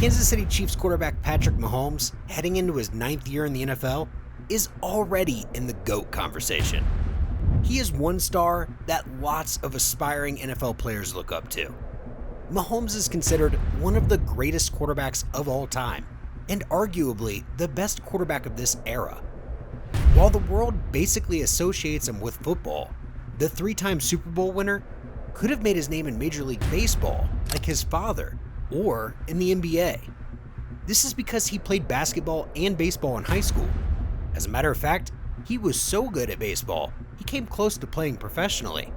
Kansas City Chiefs quarterback Patrick Mahomes, heading into his 9th year in the NFL, is already in the GOAT conversation. He is one star that lots of aspiring NFL players look up to. Mahomes is considered one of the greatest quarterbacks of all time, and arguably the best quarterback of this era. While the world basically associates him with football, the 3-time Super Bowl winner could have made his name in Major League Baseball, like his father, or in the NBA. This is because he played basketball and baseball in high school. As a matter of fact, he was so good at baseball, he came close to playing professionally.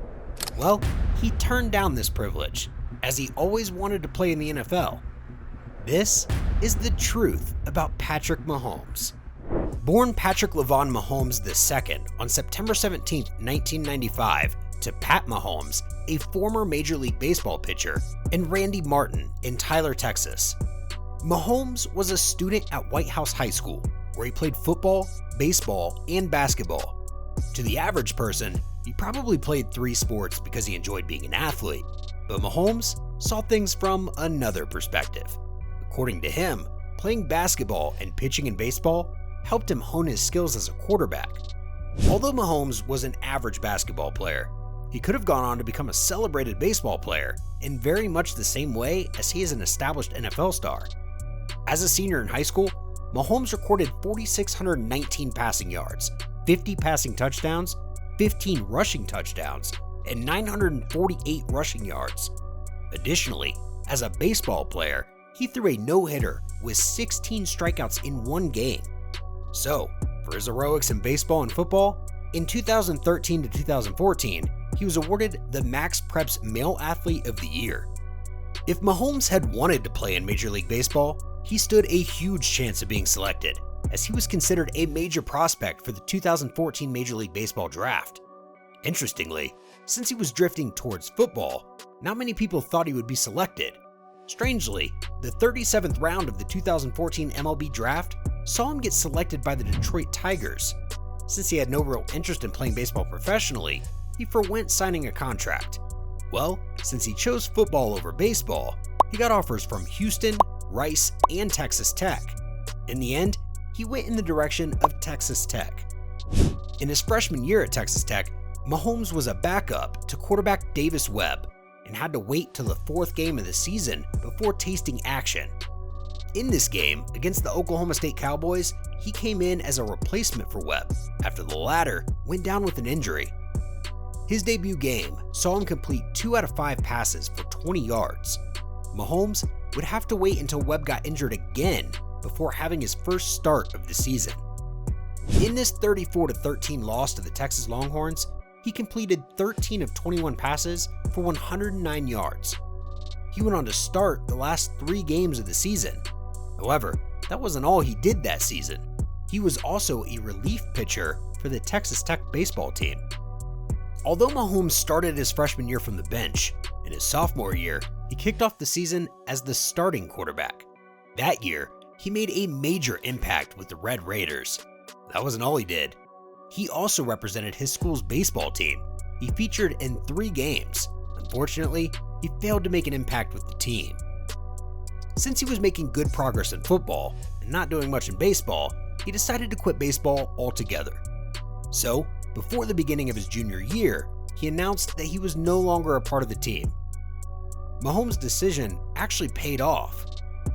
Well, he turned down this privilege, as he always wanted to play in the NFL. This is the truth about Patrick Mahomes. Born Patrick Lavon Mahomes II on September 17, 1995, to Pat Mahomes, a former Major League Baseball pitcher, and Randy Martin in Tyler, Texas. Mahomes was a student at White House High School, where he played football, baseball, and basketball. To the average person, he probably played 3 sports because he enjoyed being an athlete, but Mahomes saw things from another perspective. According to him, playing basketball and pitching in baseball helped him hone his skills as a quarterback. Although Mahomes was an average basketball player, he could have gone on to become a celebrated baseball player in very much the same way as he is an established NFL star. As a senior in high school, Mahomes recorded 4,619 passing yards, 50 passing touchdowns, 15 rushing touchdowns, and 948 rushing yards. Additionally, as a baseball player, he threw a no-hitter with 16 strikeouts in one game. So, for his heroics in baseball and football, in 2013 to 2014, he was awarded the Max Preps Male Athlete of the Year. If Mahomes had wanted to play in Major League Baseball, he stood a huge chance of being selected, as he was considered a major prospect for the 2014 Major League Baseball draft. Interestingly, since he was drifting towards football, not many people thought he would be selected. Strangely, the 37th round of the 2014 MLB draft saw him get selected by the Detroit Tigers. Since he had no real interest in playing baseball professionally, he forwent signing a contract. Well, since he chose football over baseball, he got offers from Houston, Rice, and Texas Tech. In the end, he went in the direction of Texas Tech. In his freshman year at Texas Tech, Mahomes was a backup to quarterback Davis Webb and had to wait till the 4th game of the season before tasting action. In this game, against the Oklahoma State Cowboys, he came in as a replacement for Webb after the latter went down with an injury. His debut game saw him complete 2 out of 5 passes for 20 yards. Mahomes would have to wait until Webb got injured again before having his first start of the season. In this 34-13 loss to the Texas Longhorns, he completed 13 of 21 passes for 109 yards. He went on to start the last 3 games of the season. However, that wasn't all he did that season. He was also a relief pitcher for the Texas Tech baseball team. Although Mahomes started his freshman year from the bench, in his sophomore year, he kicked off the season as the starting quarterback. That year, he made a major impact with the Red Raiders. That wasn't all he did. He also represented his school's baseball team. He featured in 3 games. Unfortunately, he failed to make an impact with the team. Since he was making good progress in football and not doing much in baseball, he decided to quit baseball altogether. So, before the beginning of his junior year, he announced that he was no longer a part of the team. Mahomes' decision actually paid off.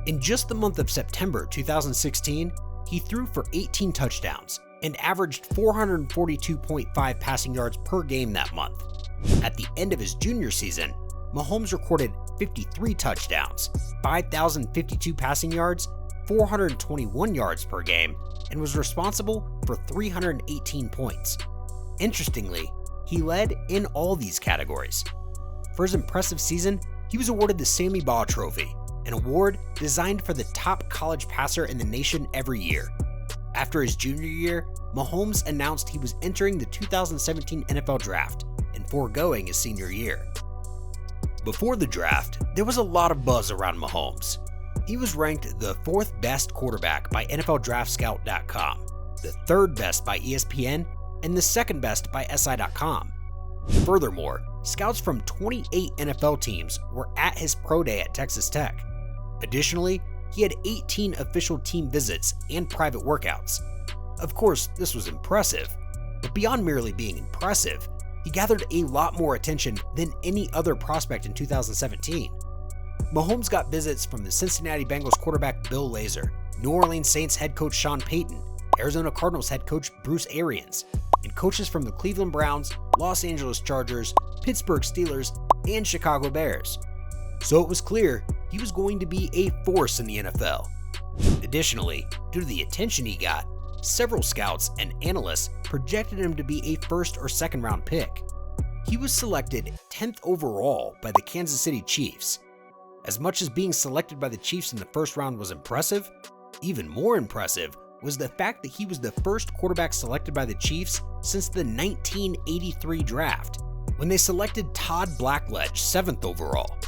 In just the month of September 2016, he threw for 18 touchdowns and averaged 442.5 passing yards per game that month. At the end of his junior season, Mahomes recorded 53 touchdowns, 5,052 passing yards, 421 yards per game, and was responsible for 318 points. Interestingly, he led in all these categories. For his impressive season, he was awarded the Sammy Baugh Trophy, an award designed for the top college passer in the nation every year. After his junior year, Mahomes announced he was entering the 2017 NFL Draft and foregoing his senior year. Before the draft, there was a lot of buzz around Mahomes. He was ranked the 4th best quarterback by NFLDraftScout.com, the 3rd best by ESPN, and the 2nd best by SI.com. Furthermore, scouts from 28 NFL teams were at his pro day at Texas Tech. Additionally, he had 18 official team visits and private workouts. Of course, this was impressive, but beyond merely being impressive, he gathered a lot more attention than any other prospect in 2017. Mahomes got visits from the Cincinnati Bengals quarterback Bill Lazor, New Orleans Saints head coach Sean Payton, Arizona Cardinals head coach Bruce Arians, and coaches from the Cleveland Browns, Los Angeles Chargers, Pittsburgh Steelers, and Chicago Bears. So it was clear he was going to be a force in the NFL. Additionally, due to the attention he got, several scouts and analysts projected him to be a first or second round pick. He was selected 10th overall by the Kansas City Chiefs. As much as being selected by the Chiefs in the first round was impressive, even more impressive was the fact that he was the first quarterback selected by the Chiefs since the 1983 draft, when they selected Todd Blackledge 7th overall.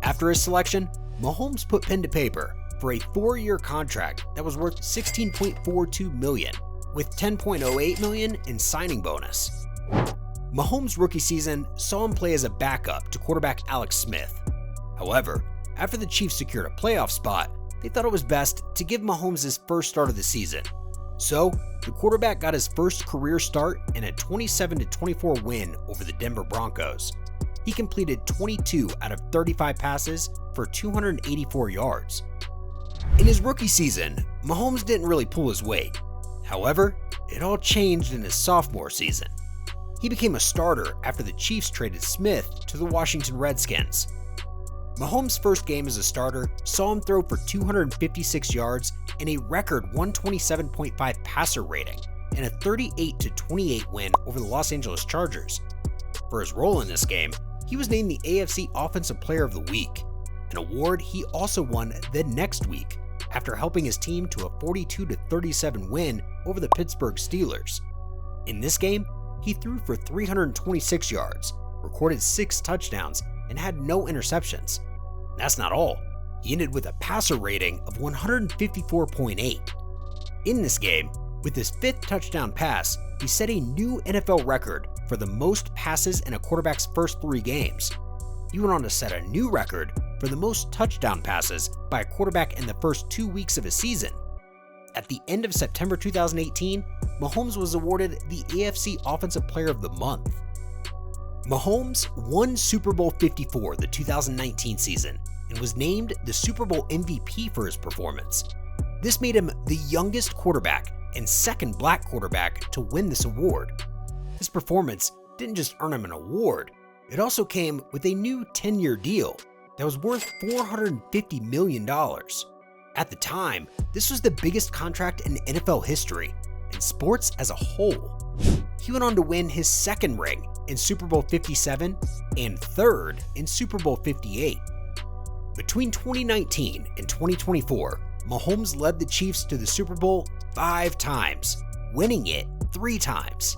After his selection, Mahomes put pen to paper for a 4-year contract that was worth $16.42 million, with $10.08 million in signing bonus. Mahomes' rookie season saw him play as a backup to quarterback Alex Smith. However, after the Chiefs secured a playoff spot, they thought it was best to give Mahomes his first start of the season. So, the quarterback got his first career start in a 27-24 win over the Denver Broncos. He completed 22 out of 35 passes for 284 yards. In his rookie season, Mahomes didn't really pull his weight. However, it all changed in his sophomore season. He became a starter after the Chiefs traded Smith to the Washington Redskins. Mahomes' first game as a starter saw him throw for 256 yards and a record 127.5 passer rating in a 38-28 win over the Los Angeles Chargers. For his role in this game, he was named the AFC Offensive Player of the Week, an award he also won the next week after helping his team to a 42-37 win over the Pittsburgh Steelers. In this game, he threw for 326 yards, recorded 6 touchdowns, and had no interceptions. That's not all. He ended with a passer rating of 154.8. In this game, with his 5th touchdown pass, he set a new NFL record for the most passes in a quarterback's first 3 games. He went on to set a new record for the most touchdown passes by a quarterback in the first 2 weeks of a season. At the end of September 2018, Mahomes was awarded the AFC Offensive Player of the Month. Mahomes won Super Bowl 54 the 2019 season and was named the Super Bowl MVP for his performance. This made him the youngest quarterback and second black quarterback to win this award. His performance didn't just earn him an award, it also came with a new 10-year deal that was worth $450 million. At the time, this was the biggest contract in NFL history and sports as a whole. He went on to win his 2nd ring in Super Bowl 57 and 3rd in Super Bowl 58. Between 2019 and 2024, Mahomes led the Chiefs to the Super Bowl 5 times, winning it 3 times.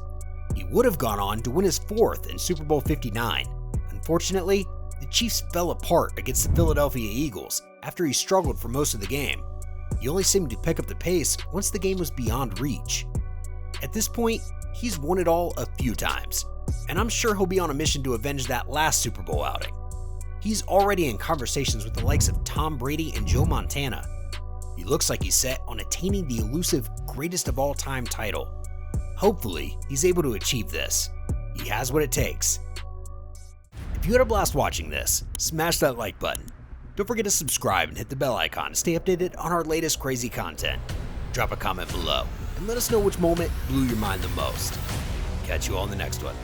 He would have gone on to win his 4th in Super Bowl 59. Unfortunately, the Chiefs fell apart against the Philadelphia Eagles after he struggled for most of the game. He only seemed to pick up the pace once the game was beyond reach. At this point, he's won it all a few times, and I'm sure he'll be on a mission to avenge that last Super Bowl outing. He's already in conversations with the likes of Tom Brady and Joe Montana. He looks like he's set on attaining the elusive greatest of all time title. Hopefully, he's able to achieve this. He has what it takes. If you had a blast watching this, smash that like button. Don't forget to subscribe and hit the bell icon to stay updated on our latest crazy content. Drop a comment below and let us know which moment blew your mind the most. Catch you all in the next one.